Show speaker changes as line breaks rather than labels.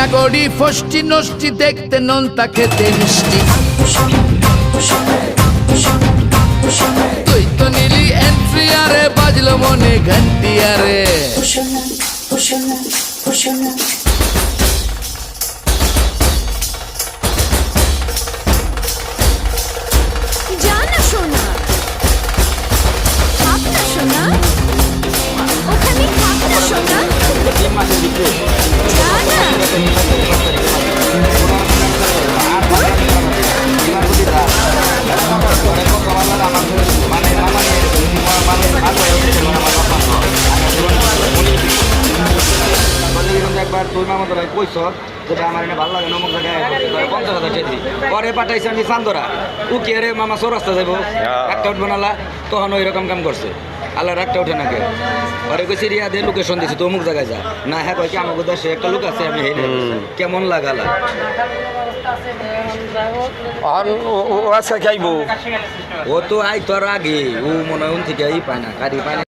না গড়ি ফষ্টি নষ্টি দেখতে নোনতা খেতে মিষ্টি তুই তো নিলি এন্ট্রি আরে বাজলো মনে ঘন্টি আরে
জানা শোনা থাক না শোনা ওখানে থাক না শোনা জানা
একবার তুই মামা তোরা কইস যেটা আমার এনে ভালো লাগে নমক জায়গায় 50,000 চেয়েছি পরে পাঠাইছি আমি চান্দরা ও কি রে মামা চৌরাস্তা যাবো একটা উঠ বানালা তখন ওই রকম কাম করছে আল্লাহর একটা উঠে নাকি পরে কইছি রিয়া দিয়ে লোকেশন দিছি তো অমুক জায়গায় যা না হ্যাঁ কয় কি আমাকে দেশে একটা লোক আছে আমি হেরে কেমন লাগালা
ও আজকে খাইবো
ও তো আই তোর আগে ও মনে হয় থেকে পায় না গাড়ি পায় না